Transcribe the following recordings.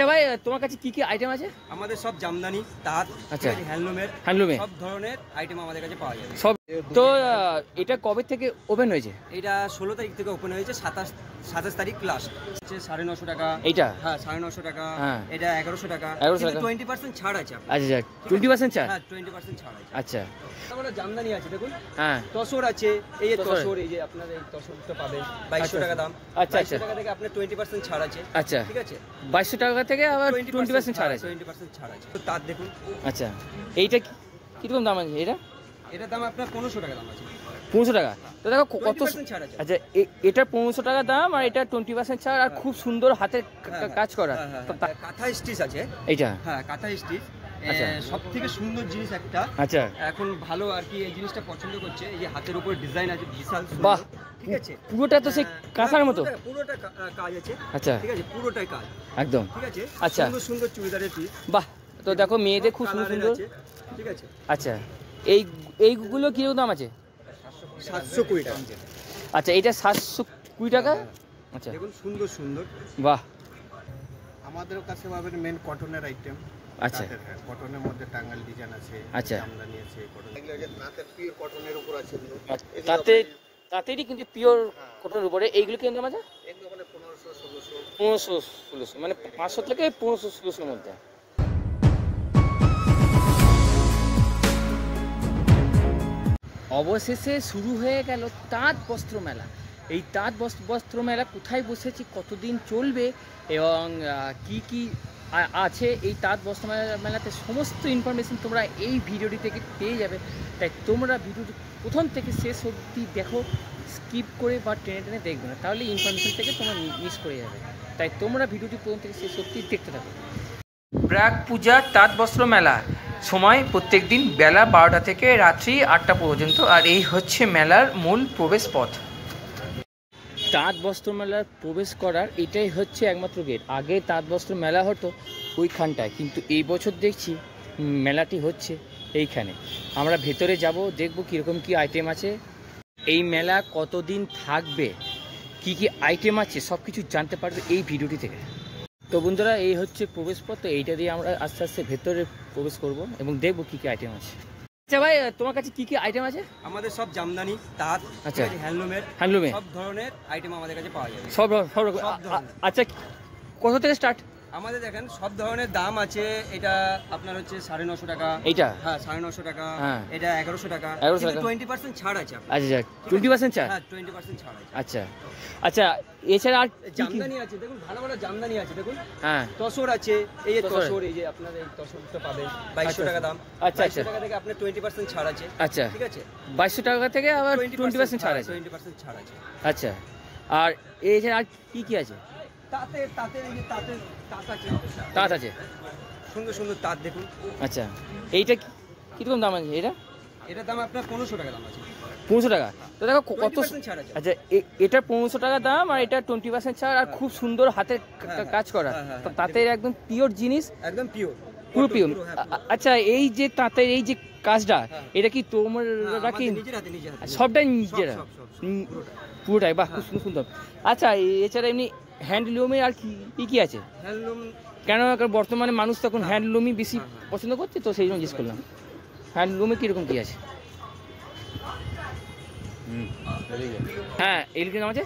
আচ্ছা ভাই, তোমার কাছে কি কি আইটেম আছে? আমাদের সব জামদানি, তাঁত, আচ্ছা, হ্যান্ডলুমের সব ধরনের আইটেম আমাদের কাছে পাওয়া যাবে। সব। তো এটা কবে থেকে ওপেন হয়েছে? এটা 16 তারিখ থেকে ওপেন হয়েছে, 27 তারিখ লাস্ট। 950 টাকা এইটা? হ্যাঁ 950 টাকা। এটা 1100 টাকা। 20% ছাড় আছে। আচ্ছা, 20% ছাড়? হ্যাঁ 20% ছাড় আছে। আচ্ছা, আমরা জামদানি আছে দেখুন। হ্যাঁ, তসর আছে, এই যে তসর, এই যে আপনার এই তসরটা পাবেন 2200 টাকা দাম। আচ্ছা, 2200 টাকা থেকে আপনার 20% ছাড় আছে। আচ্ছা, ঠিক আছে, 2200 টাকা থেকে আবার 20% ছাড় আছে। 20% ছাড় আছে। তো তার দেখুন। আচ্ছা, এইটা কিরকম দাম আছে? এটার দাম আপনার 1500 টাকা দাম আছে। 1500 টাকা? তো দেখো কত ছাড় আছে। আচ্ছা, এটা 1500 টাকা দাম, আর এটা 20% ছাড়, আর খুব সুন্দর হাতের কাজ করা। কাঁথা স্টিচ আছে এইটা? হ্যাঁ কাঁথা স্টিচ। আচ্ছা, সব থেকে সুন্দর জিনিস একটা। আচ্ছা, এখন ভালো আর কি এই জিনিসটা পছন্দ করছে। এই যে হাতের উপর ডিজাইন আছে বিশাল। বাহ, ঠিক আছে, পুরোটা তো সেই কাঁথার মতো? পুরোটা কাজ আছে। আচ্ছা, ঠিক আছে, পুরোটাই কাজ একদম। ঠিক আছে, আচ্ছা, সুন্দর সুন্দর চুড়িদারের পিস। বাহ, তো দেখো মেয়েদের খুব সুন্দর সুন্দর। ঠিক আছে, আচ্ছা, এইগুলো কিরকম দাম আছে? 720 টাকা। আচ্ছা, এটা 720 টাকা? আচ্ছা, দেখুন সুন্দর সুন্দর। বাহ, আমাদের কাছে পাবেন মেন কটনের আইটেম। আচ্ছা, কটনের মধ্যে টাঙ্গাইল ডিজাইন আছে, আচ্ছা, জামদানি আছে, কটন। এগুলো যে তাঁতের পিওর কটনের উপর আছে। তাঁতেরই কিন্তু পিওর কটনের উপরে। এইগুলো কি দাম আছে? এগুলো মানে 1500 1600, মানে 500 থেকে 1500-1600 মধ্যে। অবশেষে শুরু হয়ে গেল তাঁত বস্ত্র মেলা। এই তাঁত বস্ত্র মেলা কোথায় বসেছি, কতদিন চলবে এবং কি কি আছে এই তাঁত বস্ত্র মেলাতে, সমস্ত ইনফরমেশন তোমরা এই ভিডিওটি থেকে পেয়ে যাবে। তাই তোমরা ভিডিওটি প্রথম থেকে শেষ অবধি দেখো, স্কিপ করে বা টেনে টেনে দেখবে না, তাহলে ইনফরমেশন থেকে তোমরা মিস করে যাবে। তাই তোমরা ভিডিওটি প্রথম থেকে শেষ অবধি দেখতে থাকো। ব্রাক পূজা তাঁত বস্ত্র মেলা, সময় প্রত্যেক দিন বেলা 12টা থেকে রাত্রি 8টা পর্যন্ত, আর এই হচ্ছে মেলার মূল প্রবেশ পথ। তাঁত বস্ত্র মেলার প্রবেশ করার এটাই হচ্ছে একমাত্র গেট। আগে তাঁত বস্ত্র মেলা হতো ওইখানটায়, কিন্তু এই বছর দেখছি মেলাটি হচ্ছে এইখানে। আমরা ভেতরে যাব, দেখব কীরকম কী আইটেম আছে, এই মেলা কতদিন থাকবে, কি কি আইটেম আছে, সব কিছু জানতে পারবে এই ভিডিওটি থেকে। তো বন্ধুরা, এই হচ্ছে প্রবেশ পথ। তো এইটা দিয়ে আমরা আস্তে আস্তে ভেতরে প্রবেশ করব এবং দেখব কী কী আইটেম আছে। আচ্ছা ভাই, তোমার কাছে কি কি আইটেম আছে? আমাদের সব জামদানি, তাঁত, আচ্ছা, হ্যান্ডলুমের সব ধরনের আইটেম আমাদের কাছে পাওয়া যাবে। সব রকম। আচ্ছা, কত থেকে স্টার্ট? আমাদের দেখেন সব ধরনের দাম আছে। এটা আপনার হচ্ছে 950 টাকা। এইটা? হ্যাঁ 950 টাকা। এটা 1100 টাকা। 20% ছাড় আছে। আচ্ছা, 20% ছাড়? হ্যাঁ 20% ছাড় আছে। আচ্ছা, আচ্ছা, এছাড়া আর জামদানি আছে দেখুন, ভালো ভালো জামদানি আছে দেখুন। হ্যাঁ, তসর আছে, এই যে তসর, এই যে আপনার এই তসরটা পাবেন 2200 টাকা দাম। আচ্ছা, 2200 টাকা থেকে আপনার 20% ছাড় আছে। আচ্ছা, ঠিক আছে, 2200 টাকা থেকে আবার 20% ছাড় আছে। 20% ছাড় আছে। আচ্ছা, আর এছাড়া আর কি কি আছে? তাঁত আছে, সুন্দর সুন্দর তাঁত দেখুন। আচ্ছা, এইটা কিরকম দাম আছে? এটার দাম আপনার 1500 টাকা দাম আছে। 1500 টাকা? তো দেখো কত। আচ্ছা, এটা 1500 টাকা দাম, আর এটা 20% ছাড়, আর খুব সুন্দর হাতের কাজ করা। তাঁতের একদম পিওর জিনিস, একদম পিওর, পুরো পিওর। আচ্ছা, এই যে তাঁতের এই যে কাজটা, এটা কি তোমরা কি সবটাই নিজেরা? পুরোটাই? বাহ, খুব সুন্দর সুন্দর। আচ্ছা, এছাড়া এমনি হ্যান্ডলুমে আর কি কি আছে? হ্যান্ডলুম কেন বর্তমানে মানুষ তখন হ্যান্ডলুমই বেশি পছন্দ করছে, তো সেই জন্য জিজ্ঞেস করলাম হ্যান্ডলুমে কীরকম কী আছে। হ্যাঁ, এগুলো কি দাম আছে?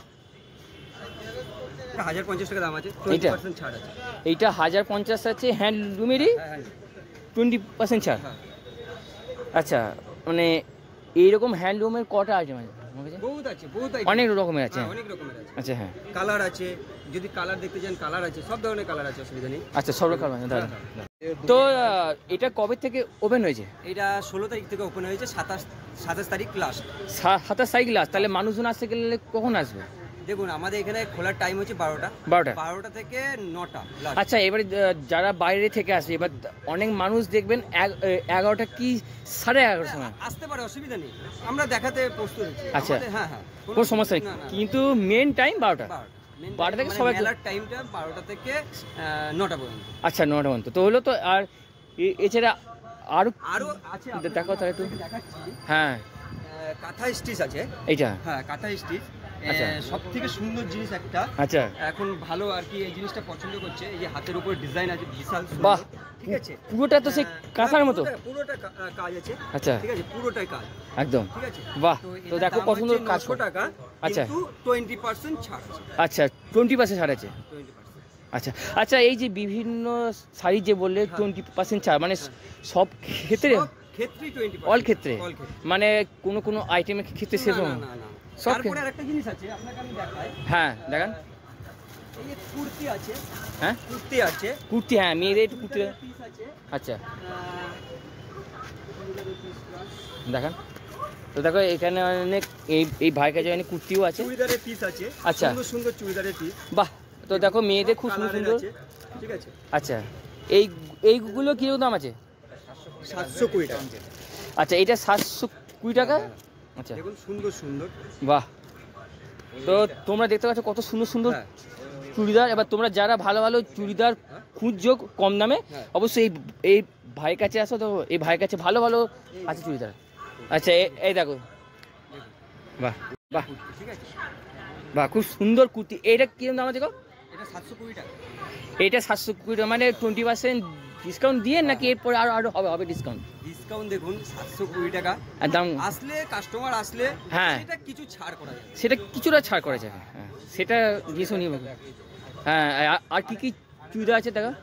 1050 টাকা দাম আছে, 20% ছাড় আছে। এইটা 1050 আছে হ্যান্ডলুমেরই? 20% ছাড়? আচ্ছা, মানে এইরকম হ্যান্ডলুমের কটা আইটেম আছে? বহুত আছে, অনেক রকমের আছে। অনেক রকমের আছে। আচ্ছা, হ্যাঁ, কালার আছে, যদি কালার দেখতে চান কালার আছে, সব ধরনের কালার আছে, অসুবিধা নেই। আচ্ছা, সব রকম আছে। তো এটা কবে থেকে ওপেন হয়েছে? এটা 16 তারিখ থেকে ওপেন হয়েছে, 27 তারিখ লাস্ট। 27 তারিখ লাস্ট? তাহলে মানুষজন আসতে গেলে কখন আসবে? দেখুন আমাদের এখানে খোলার টাইম হচ্ছে 12টা থেকে 9টা। আচ্ছা, এবারে যারা বাইরে থেকে আসে, এবার অনেক মানুষ দেখবেন 11টা কি 11:30 সময় আসতে পারে, অসুবিধা নেই, আমরা দেখাতে প্রস্তুত আছি। আচ্ছা, হ্যাঁ হ্যাঁ, কোনো সমস্যা নেই, কিন্তু মেন টাইম 12টা। 12টা থেকে সবাই মেলার টাইমটা 12টা থেকে 9টা পর্যন্ত। আচ্ছা, 9টা পর্যন্ত তো হলো। তো আর এছাড়া আরো আছে, দেখো তাহলে একটু। দেখাচ্ছি। হ্যাঁ, কাঁথা স্টিচ আছে। এইটা? হ্যাঁ কাঁথা স্টিচ। আচ্ছা। সব থেকে সুন্দর জিনিস একটা আচ্ছা এখন ভালো আর কি এই জিনিসটা পছন্দ করছে, এই যে হাতের উপর ডিজাইন আছে বিশাল বাহ, সুন্দর, ঠিক আছে। পুরোটা তো সেই কাঁথার মতো। পুরোটা কাজ আছে, আচ্ছা ঠিক আছে, পুরোটাই কাজ, একদম। ঠিক আছে। বাহ, তো এটার দেখো দাম কত সুন্দর হচ্ছে কাজ 900 টাকা, আচ্ছা। কিন্তু 20% ছাড় আছে, আচ্ছা 20% ছাড় আছে। 20%। আচ্ছা আচ্ছা, এই যে বিভিন্ন শাড়ি যে বললে 20% ছাড়, মানে সব ক্ষেত্রে, সব ক্ষেত্রেই 20%, অল ক্ষেত্রে, all ক্ষেত্রে। মানে কোনো আইটেমের ক্ষেত্রে না, সেরকম? না, না, না। সব তারপরে আরেকটা জিনিস আছে আপনাকে আমি দেখাই, হ্যাঁ দেখান। এই যে কুর্তি আছে, হ্যাঁ কুর্তি আছে, কুর্তি, হ্যাঁ মেয়েদের একটু কুর্তি। পিস আছে, আচ্ছা চুড়িদারের piece আছে, দেখান। তো দেখো এখানে অনেক এই ভাইয়ের কাছে অনেক কুর্তিও আছে। চুড়িদারের পিস আছে, আচ্ছা। সুন্দর সুন্দর চুড়িদারের পিস, বাহ, তো দেখো মেয়েদের খুব সুন্দর সুন্দর। ঠিক আছে। আচ্ছা এইগুলো কীরকম দাম আছে? 720 টাকা। আচ্ছা এটা 720 টাকা। আচ্ছা দেখুন সুন্দর সুন্দর, বাহ, তো তোমরা দেখতে পাচ্ছ কত সুন্দর সুন্দর হ্যাঁ। চুড়িদার। এবার তোমরা যারা ভালো ভালো চুড়িদার খুঁজছো কম দামে, হ্যাঁ। অবশ্যই এই ভাইয়ের কাছে আসো। তো এই ভাইয়ের কাছে ভালো ভালো আছে চুড়িদার। আচ্ছা এই দেখো, বাহ বাহ ঠিক আছে। বাহ, খুব সুন্দর কুর্তি। এইটা কিরকম দাম আছে গো? এটা 720 টাকা। এইটা 720 টাকা, মানে 20% ডিসকাউন্ট দিয়ে নাকি এরপরে আরো হবে ডিসকাউন্ট? ডিসকাউন্ট দেখুন 720 টাকা, আর দাম আসলে কাস্টমার আসলে হ্যাঁ। সেটা কিছু ছাড় করা যাবে। সেটা কিছুটা ছাড় করা যাবে, হ্যাঁ সেটা দিয়ে শুনি। হ্যাঁ আর কি কি চুড়িদার আছে দেখো?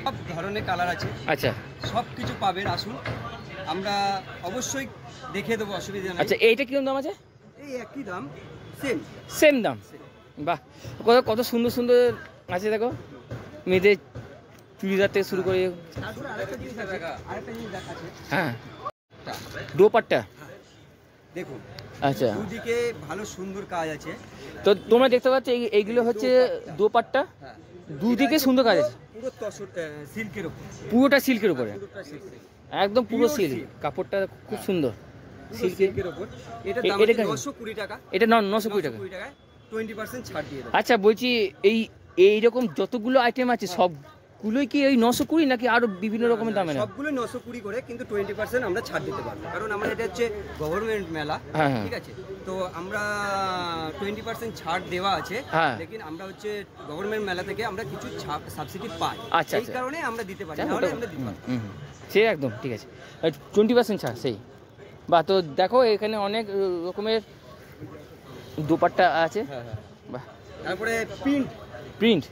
সব ধরনের কালার আছে, আচ্ছা সব কিছু পাবেন, আসুন আমরা অবশ্যই দেখে দেবো, অসুবিধা নেই। আচ্ছা এইটা কিরকম দাম আছে? এই একই দাম, সেম সেম দাম। বাহ, কত সুন্দর সুন্দর আছে দেখো, মেয়েদের চুড়িদার থেকে শুরু করে। তারপরে আরেকটা জিনিস দেখাচ্ছে, হ্যাঁ দোপাট্টা, দেখুন আচ্ছা। দুদিকে ভালো সুন্দর কাজ আছে, তো তোমরা দেখতে পাচ্ছ এইগুলো হচ্ছে দোপাট্টা, হ্যাঁ। দুদিকে সুন্দর কাজ আছে। পুরো তসর সিল্কের উপর, পুরোটা সিল্কের উপরে, পুরোটা সিল্কের, একদম পুরো Pure সিল্ক, silk। কাপড়টা খুব সুন্দর পুরো সিল্কের। সিল্কের উপর। এটা দাম এটা হচ্ছে কেমন? 920 টাকা। এটা 920 টাকা। 920 টাকায় 20% ছাড় দিয়ে দেবো। আচ্ছা বলছি এইরকম যতগুলো আইটেম আছে সবগুলোই কি ওই 920 নাকি আরো বিভিন্ন রকমের দামে? না সবগুলো 920 করে, কিন্তু 20% আমরা ছাড় দিতে পারবো, কারণ আমরা এটা হচ্ছে গভর্নমেন্ট মেলা, হ্যাঁ, হ্যাঁ। ঠিক আছে। তো আমরা 20% ছাড় দেওয়া আছে, হ্যাঁ। লেকিন আমরা হচ্ছে গভর্নমেন্ট মেলা থেকে আমরা কিছু সাবসিডি পাই, আচ্ছা, এই আচ্ছা। কারণে আমরা দিতে পারি, আচ্ছা, নাহলে ওটা- আমরা দিতে পারি। সে একদম ঠিক আছে। 20% ছাড়, সেই। বা তো দেখো এখানে অনেক রকমের দোপাট্টা আছে। হ্যাঁ, হ্যাঁ। বাহ, তারপরে প্রিন্ট, প্রিন্ট,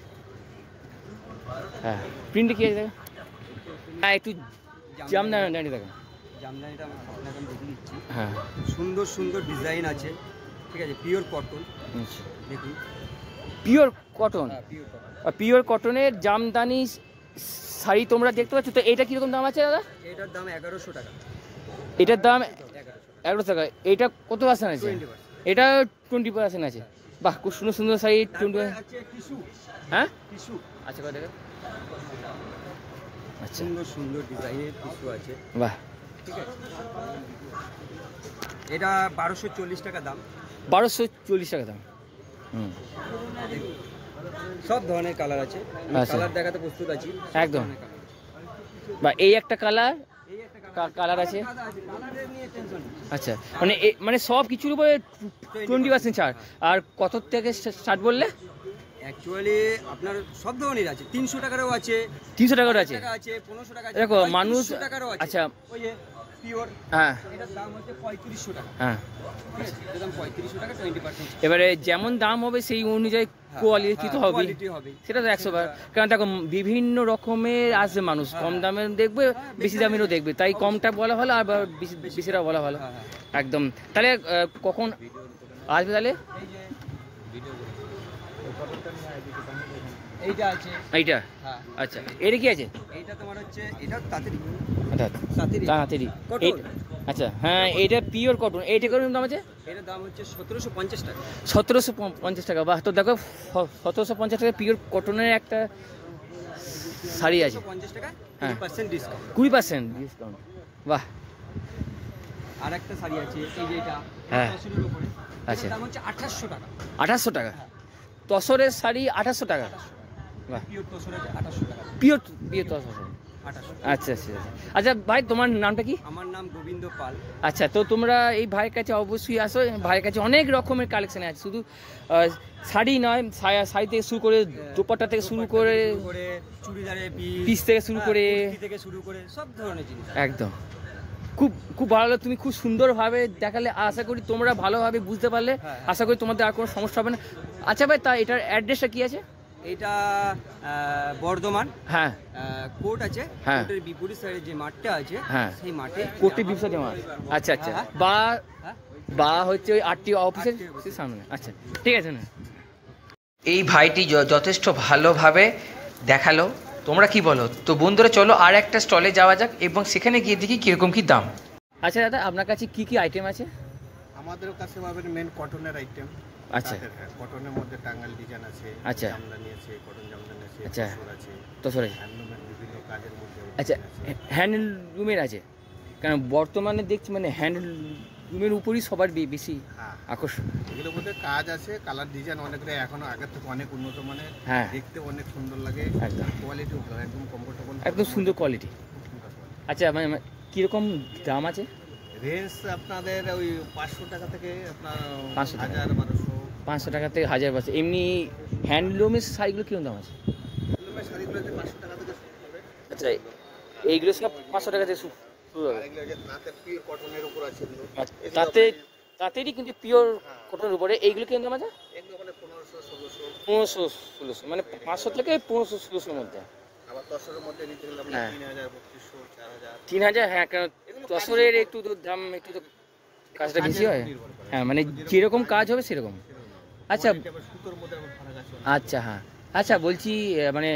হ্যাঁ প্রিন্টে কি আছে দেখো? হ্যাঁ একটু জামদানি দেখো। জামদানিটা আপনাকে আমি দেখে দিচ্ছি, হ্যাঁ সুন্দর সুন্দর ডিজাইন আছে, ঠিক আছে, পিওর কটন, আচ্ছা। দেখুন, পিওর কটন, হ্যাঁ পিওর কটন। আর পিওর কটনের জামদানি শাড়ি তোমরা দেখতে পাচ্ছ। তো এইটা কীরকম দাম আছে দাদা? এটার দাম 1100 টাকা। এটার দাম 1100 11 টাকা। এইটা কত পার্সেন্ট আছে? 20%। এটা 20% আছে। বাহ, খুব সুন্দর সুন্দর শাড়ি। তারপরে আছে টিস্যু, হ্যাঁ টিস্যু, আচ্ছা কথা দেখো। আচ্ছা সুন্দর সুন্দর ডিজাইনের টিস্যু আছে, বাহ, ঠিক আছে। এটা 1240 টাকা দাম। 1240 টাকা দাম। হুম দেখুন, সব ধরনের কালার আছে, আমি আচ্ছা। কালার দেখাতে প্রস্তুত আছি, সব একদম। ধরনের colour। বা এই একটা কালার, এই একটা কালার আছে। সাদা আছে, কালারের নিয়ে টেনশন নেই। আচ্ছা মানে মানে সব কিছুর উপরে 20% ছাড়। আর কত থেকে স্টার্ট বললে? অ্যাকচুয়ালি আপনার সব ধরনের আছে, 300 টাকারও আছে, 300 টাকার আছে। 1500 টাকা আছে, দেখো, 3500 মানুষ- টাকারও আছে। আচ্ছা। ওই যে পিওর, হ্যাঁ এটার দাম হচ্ছে 3500 টাকা, হ্যাঁ। ঠিক আছে, এটার দাম 3500 টাকা, 20%। এবারে যেমন দাম হবে সেই অনুযায়ী কোয়ালিটি তো হবে, কোয়ালিটি হবে, সেটা তো 100 বার। কারণ দেখো বিভিন্ন রকমের আসবে মানুষ, কম দামের দেখবে, বেশি দামেরও দেখবে, তাই কমটা বলা ভালো আর বেশিটা বলা ভালো। হ্যাঁ, হ্যাঁ। একদম। তাহলে কখন আসবে তাহলে? এইটা আছে, এইটা, হ্যাঁ। আচ্ছা এটা কি আছে? এইটা তোমার হচ্ছে, এটা তাঁতেরি, আচ্ছা তাঁতেরি, তাড়াতাড়ি। কটন। আচ্ছা হ্যাঁ, এটা পিওর কটন। এইটা কটন দাম আছে এটার দাম হচ্ছে 1750 টাকা। 1750 টাকা। বাহ, তো দেখো 1750 টাকা পিওর কটনের একটা শাড়ি আছে। 1750 টাকা, হ্যাঁ। 20% ডিসকাউন্ট। 20% ডিসকাউন্ট। বাহ, আর একটা শাড়ি আছে, এই যে এটা, হ্যাঁ। তসরের উপরে, আচ্ছা। এটার দাম হচ্ছে 2800 টাকা। 2800 টাকা। তসরের শাড়ি 2800 টাকা। বাহ, পিওর তসর আছে 2800 টাকা। Pure pure tussar. 2800। আচ্ছা আচ্ছা আচ্ছা। আচ্ছা ভাই, তোমার নামটা কি? আমার নাম গোবিন্দ পাল। আচ্ছা, তো তোমরা এই ভাইয়ের কাছে অবশ্যই আসো। ভাইয়ের কাছে অনেক রকমের কালেকশন আছে, শুধু শাড়ি নয়, শাড়ি থেকে শুরু করে দুপাট্টা থেকে শুরু করে চুড়িদারের পিস থেকে শুরু করে কুর্তি থেকে শুরু করে সব ধরনের জিনিস আছে। একদম খুব খুব ভালো লাগলো, তুমি খুব সুন্দরভাবে দেখালে। আশা করি তোমরা ভালোভাবে বুঝতে পারলে। হ্যাঁ। আশা করি তোমাদের আর কোনো সমস্যা হবে না। আচ্ছা ভাই, তা এটার অ্যাড্রেসটা কি আছে? এটা বর্ধমান হ্যাঁ কোর্ট আছে, হ্যাঁ। কোর্টের বিপরীত সাইডে যে মাঠটা আছে হ্যাঁ। সেই মাঠে কোটি বিপসা জমা। আচ্ছা আচ্ছা। হ্যাঁ। বা হ্যাঁ? বা হচ্ছে ওই আরটিও অফিসের সামনে। আচ্ছা ঠিক আছে না। এই ভাইটি যথেষ্ট ভালোভাবে দেখালো, তোমরা কি বলো? তো বন্ধুরা চলো আর একটা স্টলে যাওয়া যাক এবং সেখানে গিয়ে দেখি কীরকম কী দাম। আচ্ছা দাদা, আপনার কাছে কি কি আইটেম আছে? আমাদের কাছে পাবেন মেন কটনের আইটেম। আচ্ছা কটনের মধ্যে টাঙ্গাইল ডিজাইন আছে, আচ্ছা। জামদানি আছে, কটন জামদানি আছে, আচ্ছা। তসর আছে, তসর আছে। হ্যান্ডলুমের বিভিন্ন কাজের মধ্যে আচ্ছা, design আছে। হ্যান্ডলুমের আছে, কারণ বর্তমানে দেখছি মানে হ্যান্ডলুমের উপরই সবার বেশি হ্যাঁ, আকর্ষণ। এগুলোর মধ্যে কাজ আছে, কালার ডিজাইন অনেকটা এখনো আগের থেকে অনেক উন্নত মানের, হ্যাঁ দেখতে অনেক সুন্দর লাগে, একদম কোয়ালিটিও ভালো, একদম কমফোর্টেবল, একদম সুন্দর কোয়ালিটি। আচ্ছা মানে কীরকম দাম আছে? রেঞ্জ আপনাদের ওই 500 টাকা থেকে আপনার 500 টাকা। 1000-1200। 500 টাকা থেকে 1000 পাচ্ছে। এমনি হ্যান্ডলুমের শাড়িগুলো কীরকম দাম আছে? হ্যান্ডলুমের শাড়িগুলো যে 500 টাকা থেকে শুরু হবে, আচ্ছা, এইগুলো সব 500 টাকা থেকে শুরু হবে। আর এগুলো যে তাঁতের পিওর কটনের উপর আছে এগুলো। আচ্ছা, তাতেরই কিন্তু পিওর কটনের উপরে এইগুলো কিরকম দাম আছে? এগুলো মানে 1500-1600। 1500-1600, মানে 500 থেকে 1500-1600 মধ্যে। আবার তসরের মধ্যে নিতে গেলে আপনার হ্যাঁ। 3000-3200, 4000। 3000, হ্যাঁ, কারণ তসরের একটু তো দাম একটু তো কাজটা বেশি হয়। হ্যাঁ, মানে যেরকম কাজ হবে সেরকম। আচ্ছা কোয়ালিটি আবার সুতোর মধ্যে আবার ফারাক আছে। আচ্ছা হ্যাঁ। আচ্ছা বলছি, মানে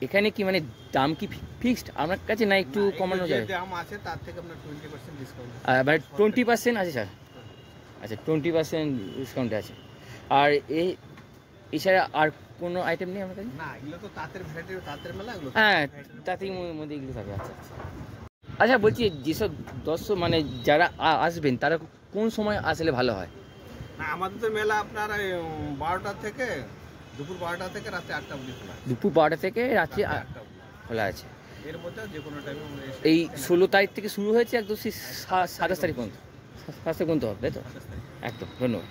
এখানে কি মানে দাম কি ফিক্সড আমার কাছে, না একটু কমানো যে যায়? দাম আছে তার থেকে আপনার 20% ডিসকাউন্ট। মানে 20% আছে স্যার? আচ্ছা, 20% ডিসকাউন্টে আছে। আর এছাড়া আর কোনো আইটেম নেই আমার কাছে? না, এগুলো তো তাঁতের ভ্যারাইটি, তাঁতের মেলা এগুলো। হ্যাঁ, তাতেই মধ্যে এগুলো থাকে। আচ্ছা আচ্ছা, বলছি যেসব দর্শক মানে যারা আসবেন তারা কোন সময় আসলে ভালো হয়? না, আমাদের তো মেলা আপনার 12টা থেকে দুপুর 12টা থেকে রাতে 8টা অবধি খোলা আছে। দুপুর 12টা থেকে রাত্রি 8টা অবধি। খোলা আছে। এর মধ্যে যে কোনো টাইমে আমরা এসে এই 16 তারিখ থেকে শুরু হয়েছে, একদম সেই 27 তারিখ পর্যন্ত। 27 তারিখ পর্যন্ত হবে, তাই তো? একদম, ধন্যবাদ।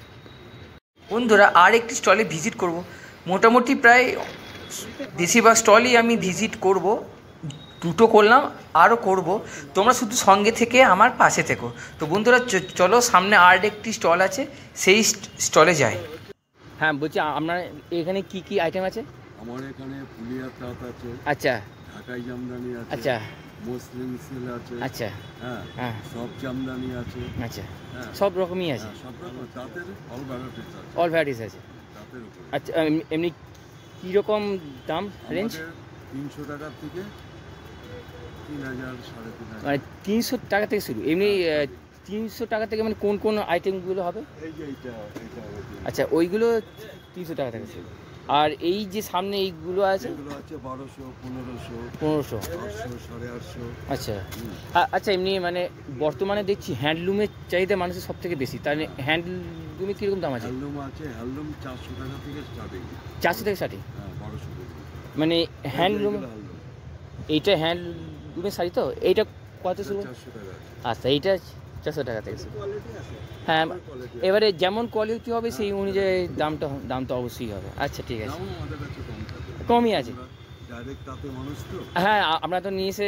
বন্ধুরা আর একটি স্টলে ভিজিট করব। মোটামুটি প্রায় বেশিরভাগ স্টলই আমি ভিজিট করব, দুটো করলাম আরও করব, তোমরা শুধু সঙ্গে থেকে আমার পাশে থেকো। তো বন্ধুরা চলো সামনে আর একটি স্টল আছে, সেই স্টলে যাই। হ্যাঁ বলছি, আপনার এখানে কি কি আইটেম আছে? আমার এখানে পুলিয়ার তাঁত আছে, আচ্ছা ঢাকাই জামদানি আছে, আচ্ছা মুসলিম সিল আছে, আচ্ছা হ্যাঁ হ্যাঁ সব জামদানি আছে, আচ্ছা, হ্যাঁ সব রকমই আছে, হ্যাঁ, সব রকম তাঁতের অল ভ্যারাইটিস আছে, অল ভ্যারাইটিস আছে। তাঁতের উপরে আচ্ছা, এমনি কীরকম দাম রেঞ্জ? আমাদের 300 টাকার থেকে 3000, 3500। মানে 300 টাকা থেকে শুরু। এমনি 300 টাকা থেকে মানে কোন কোন আইটেমগুলো হবে? এই যে এইটা হবে আচ্ছা, ওইগুলো 300 টাকা থেকে শুরু। আর এই যে সামনে এইগুলো আছে এগুলো আছে 1200, 1500, 1500। 800, 850। আচ্ছা আচ্ছা, এমনি মানে বর্তমানে দেখছি হ্যান্ডলুমের চাহিদা মানুষের সব থেকে বেশি, তাহলে হ্যান্ডলুমে কীরকম দাম আছে? হ্যান্ডলুম আছে, হ্যান্ডলুম 400 টাকা থেকে স্টার্টিং, 400 থেকে 60? হ্যাঁ 1200 টাকা। মানে হ্যান্ডলুম, এগুলো হ্যান্ডলুম এইটা হ্যান্ডলুমের শাড়ি তো, এইটা কত শুরু? 400 টাকা আছে। আচ্ছা, এইটা 400 টাকা থেকে শুরু। কোয়ালিটি আছে, হ্যাঁ, কোয়ালিটি এবারে যেমন কোয়ালিটি হবে সেই অনুযায়ী দাম তো অবশ্যই হবে। আচ্ছা ঠিক আছে, দামও আমাদের কাছে কম থাকে, কমই আছে। ডাইরেক্ট তাতে মানুষ তো হ্যাঁ, আমরা তো নিয়ে এসে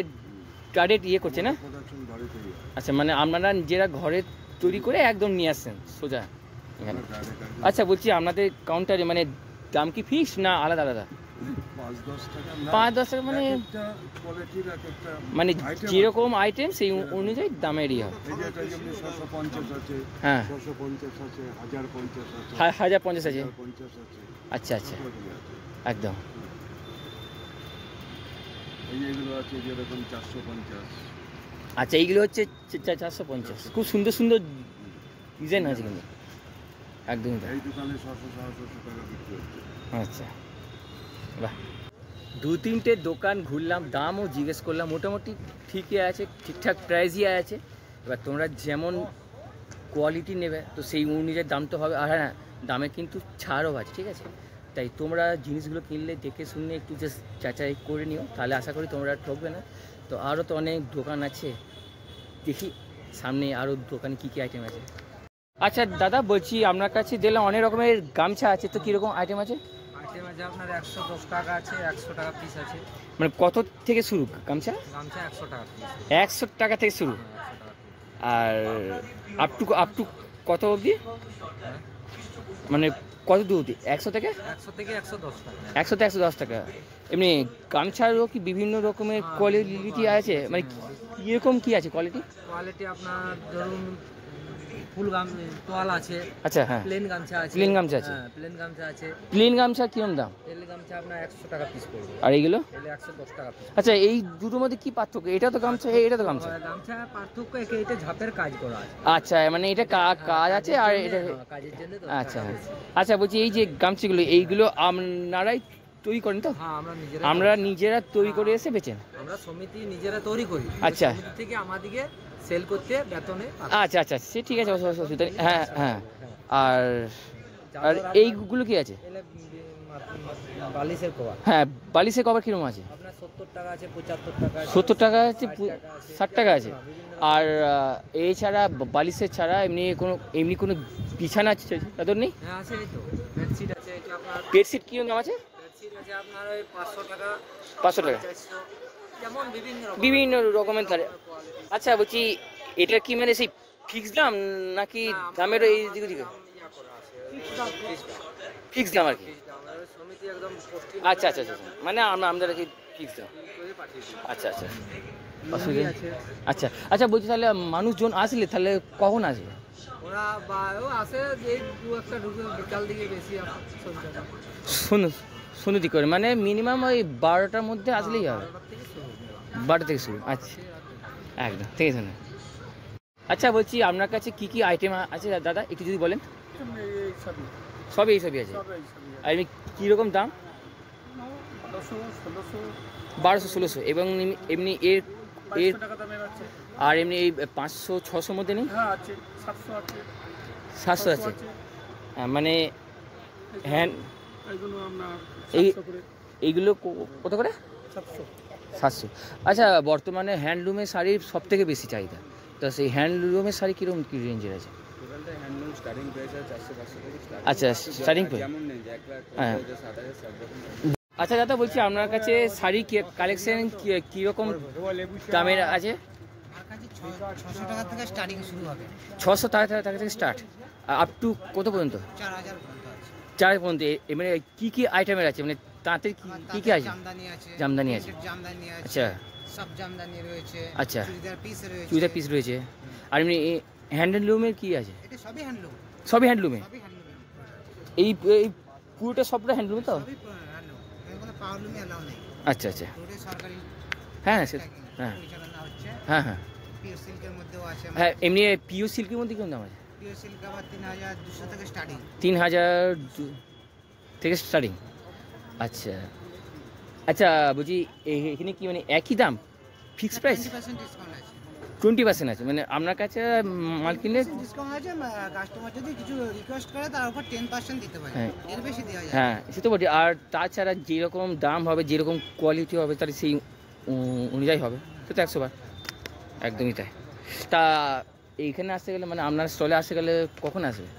ডাইরেক্ট ইয়ে করছে না? প্রোডাকশন বাড়িতেই হয়, আচ্ছা, মানে আপনারা নিজেরা ঘরে তৈরি করে একদম নিয়ে আসছেন সোজা এখানে? ডাইরেক্ট আচ্ছা বলছি, আপনাদের কাউন্টারে মানে দাম কি ফিক্স না আলাদা আলাদা? 5-10 টাকা না, 5-10 টাকা মানে? একটা কোয়ালিটির একটা মানে item যেরকম আইটেম সেই অনুযায়ী দামের ইয়ে হবে। আছে। এই যে এটা যেমনি 650 আছে, হ্যাঁ, 650 আছে, 1050 আছে, 1050 আছে। 1050 আছে, আচ্ছা আচ্ছা, সবই আছে। একদম। এই যে এগুলো আছে যেরকম 450। আচ্ছা, এইগুলো হচ্ছে 450। খুব সুন্দর সুন্দর ডিজাইন আছে কিন্তু, একদমই তাই। এই দোকানে 600-700 টাকা বিক্রি হচ্ছে। আচ্ছা, বাহ। 2-3টে দোকান ঘুরলাম, দামও জিজ্ঞেস করলাম, মোটামুটি ঠিকই আছে, ঠিকঠাক প্রাইসই আছে। এবার তোমরা যেমন কোয়ালিটি নেবে তো সেই অনুযায়ী দাম তো হবে। আর হ্যাঁ, দামে কিন্তু ছাড়ও আছে, ঠিক আছে? তাই তোমরা জিনিসগুলো কিনলে দেখে শুনে একটু জাস্ট যাচাই করে নিও, তাহলে আশা করি তোমরা ঠকবে না। তো আরও তো অনেক দোকান আছে, দেখি সামনে আরও দোকানে কী কী আইটেম আছে। আচ্ছা দাদা, বলছি আপনার কাছে দেখলাম অনেক রকমের গামছা আছে, তো কীরকম আইটেম আছে? আইটেম আছে আপনার 110 টাকা আছে, 100 টাকা পিস আছে। মানে কত থেকে শুরু গামছা? গামছা 100 টাকা পিস। 100 টাকা থেকে শুরু, 100 টাকা পিস। আর আপ টু কত অবধি? মানে কত দূর অবধি? 100 থেকে 100 থেকে 110 টাকা। 100 থেকে 110 টাকা। এমনি গামছারও কি বিভিন্ন রকমের কোয়ালিটি আছে? মানে কীরকম কী আছে কোয়ালিটি? কোয়ালিটি আপনার ধরুন ফুল তোয়াল আছে, আচ্ছা, হ্যাঁ, প্লেন গামছা আছে। প্লেন গামছা আছে। হ্যাঁ, প্লেন গামছা আছে। প্লেন গামছা কীরকম দাম? প্লেন গামছা আপনার 100 টাকা পিস পড়বে। আর এইগুলো? এলে 110 টাকা পিস। আচ্ছা, এই দুটোর মধ্যে কি পার্থক্য? এটা তো গামছা, এটা তো গামছা। গামছা পার্থক্য একে, এটা ঝাপের কাজ করা আছে। আচ্ছা, মানে এটা কাজ আছে আর এটা কাজের জন্য তো। আচ্ছা, হ্যাঁ। আচ্ছা, বলছি এই যে গামছাগুলো, এইগুলো আপনারাই তৈরি করেন তো? হ্যাঁ, আমরা নিজেরা তৈরি করে এসে বেচেন? আমরা সমিতি নিজেরা তৈরি করি। আচ্ছা। সমিতি থেকে আমাদেরকে সেল করতে বেতনে আচ্ছা আচ্ছা, সে ঠিক আছে, অসুবিধা নেই। হ্যাঁ হ্যাঁ। আর এইগুলো কি আছে? বালিশের কভার। হ্যাঁ, বালিশের কভার কিরকম আছে? আপনার 70 টাকা আছে, 75 টাকা আছে, 70 টাকা আছে, 60 টাকা আছে। বিভিন্ন আর এছাড়া বালিশের ছাড়া এমনি কোনো বিছানা আছে তাদের নেই? হ্যাঁ আছে, এই তো বেডশিট আছে। এটা আপনার বেডশিট কিরকম দাম আছে? বেডশিট আছে আপনার ওই 500 টাকা, 500 টাকা, 400, যেমন বিভিন্ন রকমের থাকে। আচ্ছা, বলছি এটা কি মানে সেই ফিক্স দাম নাকি দামের এই দিক দিকে? ফিক্স দাম আর কি। সমিতি একদম পোস্টিং আচ্ছা আচ্ছা আচ্ছা, মানে আমাদের কি ফিক্স দাম? করে পাঠিয়ে দিই। আচ্ছা আচ্ছা, লুঙ্গি আছে। আচ্ছা আচ্ছা, বলছি তাহলে মানুষজন আসলে তাহলে কখন আসবে? ওরা আসে এই একটা ঢুকে বিকাল দিকে বেশি শুনুতি করে, মানে মিনিমাম ওই 12টার মধ্যে আসলেই হবে। 12টা থেকে শুরু। আচ্ছা, একদম ঠিক আছে। আচ্ছা, বলছি আপনার কাছে কি কি আইটেম আছে দাদা, একটু যদি বলেন। সবই এইসবই আছে। আর এমনি কীরকম দাম? 1200-1600। এবং এমনি এর আর এমনি এই 500-600 মধ্যে নেই? 700 আছে। মানে হ্যান্ড এইগুলো কত করে? 700। আচ্ছা, বর্তমানে হ্যান্ডলুমের শাড়ির সব থেকে বেশি চাহিদা, তো সেই হ্যান্ডলুমের শাড়ি কীরকম কী রেঞ্জের আছে? হ্যান্ডলুম স্টার্টিং প্রাইস আছে 400-500 থেকে। আচ্ছা, স্টার্টিং প্রাইস। যেমন নেই, 1 লাখ, হ্যাঁ। 60,000 সব রকম। আচ্ছা দাদা, বলছি আপনার কাছে শাড়ি কালেকশন কীরকম দামের আছে? আমার কাছে 600 টাকা থেকে স্টার্টিং শুরু হবে। 600 টাকা থেকে স্টার্ট, আপ টু কত পর্যন্ত? 4000 পর্যন্ত আছে। 4 পর্যন্ত। মানে কী কী আইটেমের আছে, মানে তাঁতের কী কী আছে? জামদানি আছে। জামদানি আছে। জামদানি আছে। আচ্ছা। সব জামদানি রয়েছে। আচ্ছা। চুড়িদার পিস রয়েছে। চুড়িদার পিস রয়েছে। আর এমনি হ্যান্ডলুমের কী আছে? এটা সবই হ্যান্ডলুম। সবই হ্যান্ডলুমে? সবই হ্যান্ডলুম। এই পুরোটা সবটা হ্যান্ডলুমে তো? সবই হ্যান্ডলুম। এর কোনো পাওয়ারলুমই অ্যালাউ নেই। আচ্ছা আচ্ছা, পুরোটাই সরকারি হ্যাঁ সে, হ্যাঁ পরিচালনা হচ্ছে। হ্যাঁ হ্যাঁ পিওর সিল্কের মধ্যেও আছে। হ্যাঁ। এমনি পিও সিল্কের মধ্যে কেমন দাম আছে? পিওর সিল্ক আবার 3200 থেকে স্টার্টিং। 3000 থেকে স্টার্টিং। আচ্ছা আচ্ছা, বলছি এখানে কি মানে একই দাম, ফিক্সড প্রাইস? 20% ডিসকাউন্ট আছে। 20% আছে, মানে আপনার কাছে মাল কিনলে? ডিসকাউন্ট আছে, কাস্টমার যদি কিছু রিকোয়েস্ট করে তার উপর 10% দিতে পারে। হ্যাঁ। এর বেশি দেওয়া যায়। হ্যাঁ, সে তো বলছি। আর তাছাড়া যেরকম দাম হবে, যেরকম কোয়ালিটি হবে, তাহলে সেই অনুযায়ী হবে, সে তো 100 বার, একদমই তাই। তা এইখানে আসতে গেলে, মানে আপনার স্টলে আসতে গেলে কখন আসবে?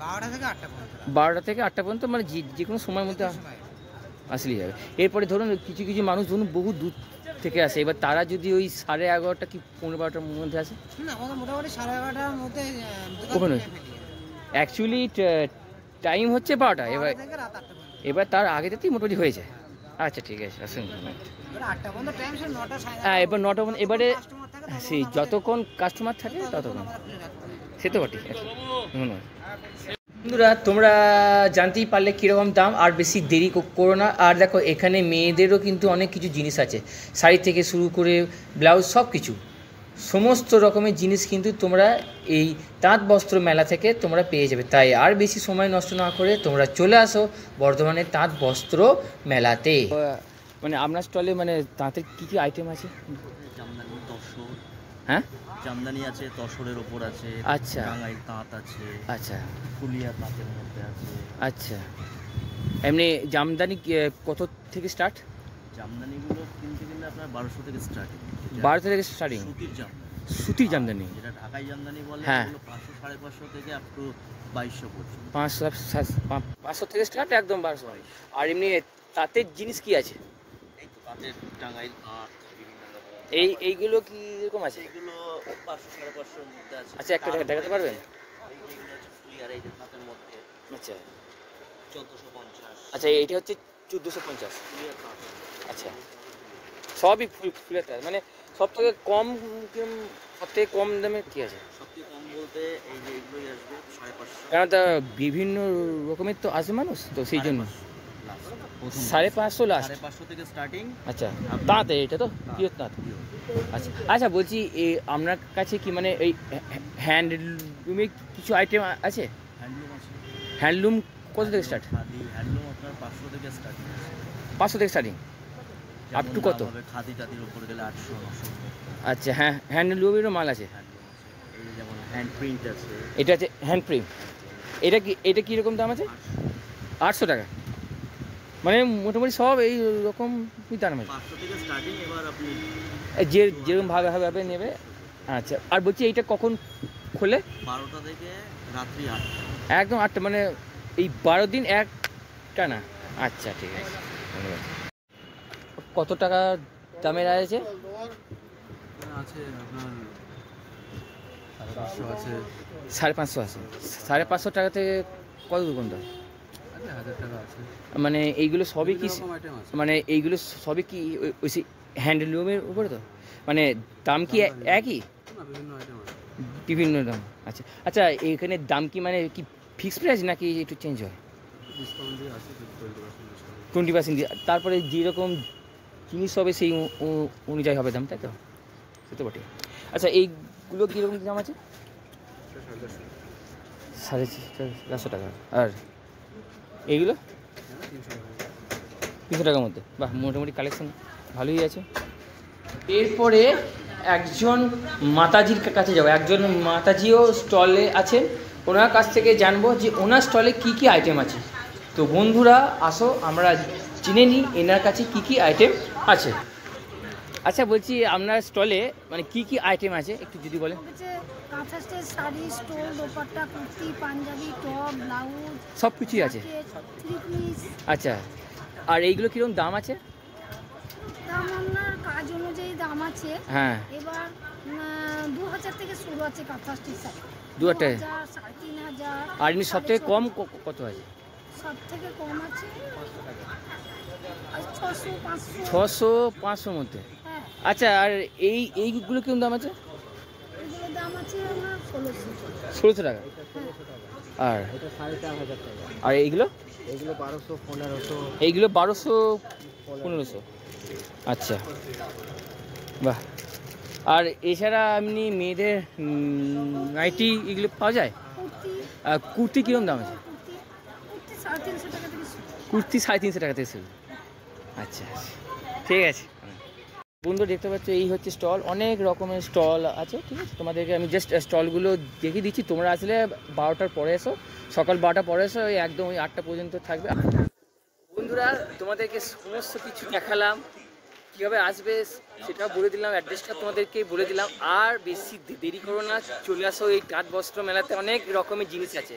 12টা থেকে 8টা পর্যন্ত। 12টা থেকে 8টা পর্যন্ত, মানে যে কোনো সময়ের মধ্যে সময়। আসলেই যাবে। এরপরে ধরুন কিছু কিছু মানুষ ধরুন বহু দূর থেকে আসে, এবার তারা যদি ওই 11:30 কি 12টার মধ্যে আসে? না, আমাদের মোটামুটি 11:30টার মধ্যে দোকান ওপেন খুলে হয়ে ফেলি। অ্যাকচুয়ালি টাইম হচ্ছে 12টা, 12টা থেকে রাত 8টা পর্যন্ত। এবার তার আগে থেকেই মোটামুটি হয়ে যায়। আচ্ছা ঠিক আছে, আসুন। এবার 8টা পর্যন্ত টাইম, সে 9টা হ্যাঁ, এবার 9টা পর্যন্ত। এবারে কাস্টমার থাকে, তখন সেই আমরা- যতক্ষণ কাস্টমার থাকে ততক্ষণ, আমরা খুলে রাখতে পারি। সে তো বটে। ধন্যবাদ বন্ধুরা, তোমরা জানতেই পারলে কীরকম দাম, আর বেশি দেরি করো না। আর দেখো, এখানে মেয়েদেরও কিন্তু অনেক কিছু জিনিস আছে, শাড়ি থেকে শুরু করে ব্লাউজ, সব কিছু সমস্ত রকমের জিনিস কিন্তু তোমরা এই তাঁত বস্ত্র মেলা থেকে তোমরা পেয়ে যাবে। তাই আর বেশি সময় নষ্ট না করে তোমরা চলে আসো বর্ধমানের তাঁত বস্ত্র মেলাতে। মানে আপনার স্টলে মানে তাঁতের কী কী আইটেম আছে? জামদানি, তসর। হ্যাঁ, জামদানি আছে, তসরের ওপর আছে, আচ্ছা। টাঙ্গাইল তাঁত আছে, আচ্ছা ফুলিয়া তাঁতের মধ্যে আছে। আচ্ছা। এমনি জামদানি কত থেকে স্টার্ট? জামদানিগুলো কিনতে কিনতে আপনার 1200 থেকে স্টার্টিং। 1200 থেকে স্টার্টিং। সুতির জামদানি, সুতির জামদানি, যেটা ঢাকাই জামদানি বলে, হ্যাঁ। এগুলো 500 550 থেকে আপ টু 2200 পর্যন্ত। 500 থেকে স্টার্ট একদম 1200। আর এমনি তাঁতের জিনিস কি আছে? এই তো তাঁতের টাঙ্গাইল আঁত বিভিন্ন রকম। এইগুলো কি এরকম আছে? এগুলো 500 550 এর মধ্যে আছে। আচ্ছা, একটা দেখাতে পারবেন? এইগুলো হচ্ছে ফুল আর এই যে তাঁতের মধ্যে আচ্ছা 1450। আচ্ছা, এইটা হচ্ছে 1450। ফুল আর তাঁত। আচ্ছা, সবই ফুলের তাঁত, মানে সব থেকে কম সব থেকে কম দামে কি আছে? সবথেকে কম বলতে এই যে এগুলোই আসবে 550। কারণ তা বিভিন্ন রকমের তো আসে মানুষ, তো সেই জন্য 550 লাস্ট। 550 থেকে স্টার্টিং। আচ্ছা, তাঁত এটা তো পিওর তাঁত। আচ্ছা আচ্ছা, বলছি আপনার কাছে কি মানে এই হ্যান্ডলুমের কিছু আইটেম আছে? হ্যান্ডলুম আছে। হ্যান্ডলুম কত থেকে স্টার্ট? খাদি হ্যান্ডলুম আপনার 500 থেকে স্টার্টিং। 500 থেকে স্টার্টিং আপ টু কত? খাদি টাদির উপর গেলে 800 900। আচ্ছা, হ্যাঁ, হ্যান্ডলুমেরও মাল আছে। হ্যান্ডলুম আছে, এই যে যেমন হ্যান্ড প্রিন্ট আছে। এটা আছে হ্যান্ড প্রিন্ট। এটা কি রকম দাম আছে? 800 টাকা। মানে মোটামুটি সব এই রকম দাম আছে। 500 থেকে স্টার্টিং। এবার আপনি যেরকম ভাবে নেবে। আচ্ছা, আর বলছি এইটা কখন খোলে? 12টা থেকে রাত্রি 8টা। একদম 8টা, মানে এই 12 দিন একটা না? আচ্ছা, ঠিক আছে, ধন্যবাদ। কত টাকা দামের আছে? আছে আপনার 550 আছে, 550 আছে। 550 টাকা থেকে কত দোকানটা? 1000 টাকা আছে। মানে এইগুলো সবই কি, আইটেম আছে। মানে এইগুলো সবই কি ওই হ্যান্ডলুমের উপরে তো? মানে দাম কি একই? না, বিভিন্ন আইটেম আছে। বিভিন্ন দাম। আচ্ছা আচ্ছা, এখানে দাম কি মানে কি ফিক্স প্রাইস নাকি একটু চেঞ্জ হয়? ডিসকাউন্ট দিয়ে আছে 20% ডিসকাউন্ট। 20% দিয়ে, তারপরে যেরকম জিনিস হবে সেই অনুযায়ী হবে দাম, তাই তো? সে তো বটে। আচ্ছা, এইগুলো কীরকম দাম আছে? 450 টাকা। আর এইগুলো 300 টাকার মধ্যে? বাহ, মোটামুটি কালেকশন ভালোই আছে। এরপরে একজন মাতাজির কাছে যাবো। একজন মাতাজিও স্টলে আছেন, ওনার কাছ থেকে জানবো যে ওনার স্টলে কি কি আইটেম আছে। তো বন্ধুরা আসো আমরা চিনে নিই এনার কাছে কি কি আইটেম আছে। আচ্ছা, বলছি আপনার স্টলে মানে কি কি আইটেম আছে একটু যদি বলেন। Kantha stitch, sari, stole, dupatta, kurti, panjabi, top, blouse, সব কিছুই আছে। Three piece. আচ্ছা, আর এইগুলো কীরকম দাম আছে? দাম আপনার কাজ অনুযায়ী দাম আছে। হ্যাঁ, এবার 2000 থেকে শুরু আছে কাঁথা স্টেজ শাড়ি। 2000 3500। আর এমনি সব থেকে কম কত আছে? সব থেকে কম আছে 600 500। 600-500 মধ্যে? হ্যাঁ, আচ্ছা, আর এইগুলো কিরকম দাম আছে? এগুলোর দাম আছে আপনার 1600। 1600 টাকা। আর এটা 4500 টাকা। আর এইগুলো? এগুলো 1200 1500। এইগুলো 1200-1500। আচ্ছা, বাহ। আর এছাড়া এমনি মেয়েদের নাইটি এগুলো পাওয়া যায়? কুর্তি, কুর্তি কীরকম দাম আছে? কুর্তি 350 টাকা থেকে শুরু। কুর্তি 350 টাকা থেকে শুরু। আচ্ছা, ঠিক আছে। বন্ধু দেখতে পাচ্ছ এই হচ্ছে স্টল, অনেক রকমের স্টল আছে, ঠিক আছে? তোমাদেরকে আমি জাস্ট স্টলগুলো দেখিয়ে দিচ্ছি। তোমরা আসলে 12টার পরে এসো, সকাল 12টার পরে এসো, ওই একদম ওই 8টা পর্যন্ত থাকবে। বন্ধুরা তোমাদেরকে সমস্ত কিছু দেখালাম, কীভাবে আসবে সেটাও বলে দিলাম, অ্যাড্রেসটা তোমাদেরকে বলে দিলাম। আর বেশি দেরি করো না, চলে আসো এই তাঁত বস্ত্র মেলাতে। অনেক রকমের জিনিস আছে,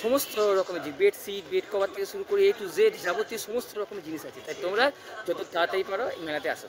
সমস্ত রকমের বেডশিট, বেড কভার থেকে শুরু করে A to Z যাবতীয় সমস্ত রকমের জিনিস আছে। তাই তোমরা যত তাড়াতাড়ি পারো এই মেলাতে আসো।